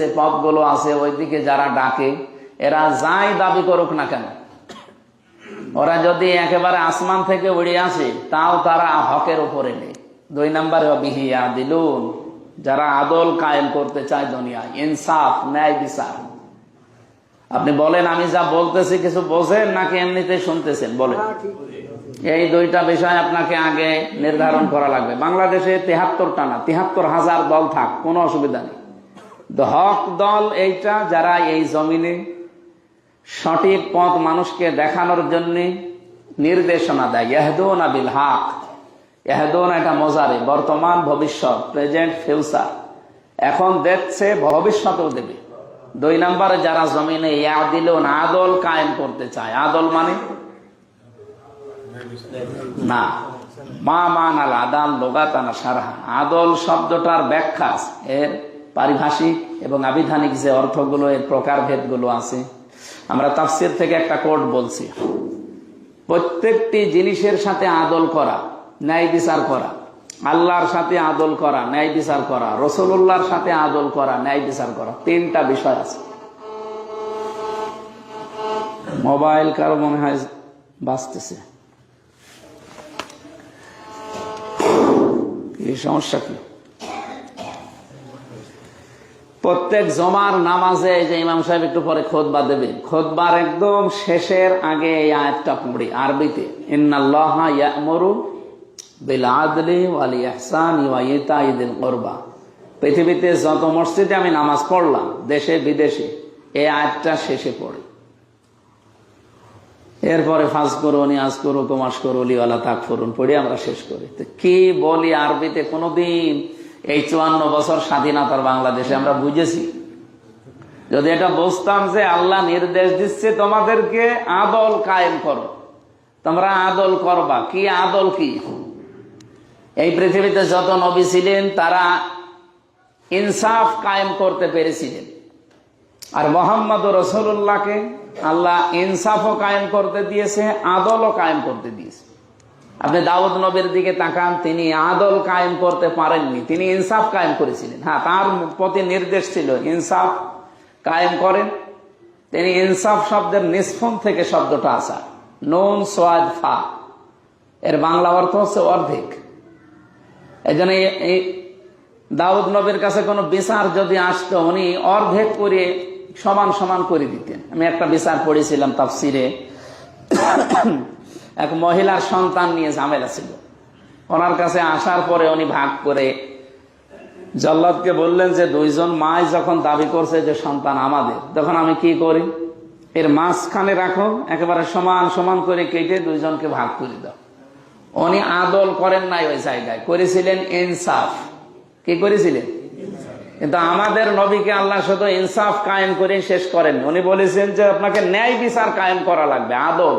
যে পথগুলো আছে ওইদিকে যারা ডাকে, এরা যাই দাবি করুক না কেন, ওরা যদি একেবারে আসমান থেকে উড়ে আসে তাও তারা হকের উপরে নেই। 2 নম্বরে বিহিয়া দিলুন, যারা আদল কায়েম করতে চায় দুনিয়ায়, ইনসাফ, ন্যায় বিচার। আপনি বলেন আমি যা বলতেছি কিছু বোঝেন নাকি এমনিতে শুনতেছেন? বলেন। এই 2টা বিষয় আপনাকে আগে নির্ধারণ করা লাগবে। বাংলাদেশে 73টা না 73,000 দল থাক, কোনো অসুবিধা নেই। হক দল এইটা, যারা এই জমিনে সঠিক পথ মানুষকে দেখানোর জন্য নির্দেশনা দেয়। ইয়াহদুনা বিল হক, ইয়াহদুনা এটা মজারে, বর্তমান, ভবিষ্যৎ, প্রেজেন্ট, ফিউচার। এখন দেখছে, ভবিষ্যতেও দেবে। 2 নম্বরে যারা জমিনে ইয়াদিলুন, আদল কায়েম করতে চায়। আদল মানে না, মা মান আল আদাল লোগাতানা সারাহা। আদল শব্দটার ব্যাখ্যা, এর পারিভাষিক এবং আবিধানিক যে অর্থগুলো, এর প্রকারভেদগুলো আছে। আমরা তাফসীর থেকে একটা কোট বলছি, প্রত্যেকটি জিনিসের সাথে আদল করা, ন্যায় বিচার করা। আল্লাহর সাথে আদল করা, ন্যায় বিচার করা, রাসূলুল্লাহর সাথে আদল করা, ন্যায় বিচার করা, 3টা বিষয় আছে। মোবাইল কারো মনে হয় বাজতেছে, এই সমস্যা কি? প্রত্যেক জমার নামাজে যে ইমাম সাহেব একটু পরে খুতবা দেবে, খুতবার একদম শেষের আগে এই আয়াতটা পড়ি আরবিতে, ইন্নাল্লাহা ইয়া'মুরু বিল আদলি ওয়াল ইহসানি ওয়া ইতাই যিল কুরবা। পৃথিবীতে যত মসজিদে আমি নামাজ পড়লাম, দেশে বিদেশে, এই আয়াতটা শেষে পড়ি। এরপরে ফাজকুরুনি আযকুরুকুম ওয়াশকুরুলি ওয়ালা তাকফুরুন পড়ে আমরা শেষ করি। তো কি বলি আরবিতে কোনদিন এই 54 বছর স্বাধীনতার বাংলাদেশে আমরা বুঝেছি? যদি এটা বুঝতাম যে আল্লাহ নির্দেশ দিচ্ছে তোমাদেরকে আদল কায়েম করো, তোমরা আদল করবা। কি আদল? কি এই পৃথিবীতে যত নবী ছিলেন তারা ইনসাফ কায়েম করতে পেরেছিলেন, আর মুহাম্মদ রাসূলুল্লাহকে আল্লাহ ইনসাফও কায়েম করতে দিয়েছে, আদলও কায়েম করতে দিয়েছে। আপনি দাউদ নবীর দিকে তাকান, তিনি আদল কায়েম করতে পারেননি, তিনি ইনসাফ কায়েম করেছিলেন। হ্যাঁ, তার প্রতি নির্দেশ ছিল ইনসাফ কায়েম করেন। তিনি ইনসাফ শব্দের নিষ্পন থেকে শব্দটা আসা, নুন সোয়াদ ফা, এর বাংলা অর্থ হচ্ছে অর্ধেক। এই জন্য দাউদ নবীর কাছে কোনো বিচার যদি আসতো, উনি অর্ধেক করে সমান সমান করে দিতেন। আমি একটা বিচার পড়েছিলাম তাফসিরে, এক মহিলার সন্তান নিয়ে ঝামেলা ছিল। ওনার কাছে আসার পরে উনি ভাগ করে জল্লাদকে বললেন যে 2 জন মাই যখন দাবি করছে যে সন্তান আমাদের, তখন আমি কি করি, এর মাঝখানে রাখো, একেবারে সমান সমান করে কেটে 2 জনকে ভাগ করে দাও। উনি আদল করেন নাই, ওই জায়গায় করেছিলেন ইনসাফ। কি করেছিলেন? কিন্তু আমাদের নবীকে আল্লাহ শুধু ইনসাফ কায়েম করে শেষ করেন, উনি বলেছেন যে আপনাকে ন্যায় বিচার কায়েম করা লাগবে, আদল।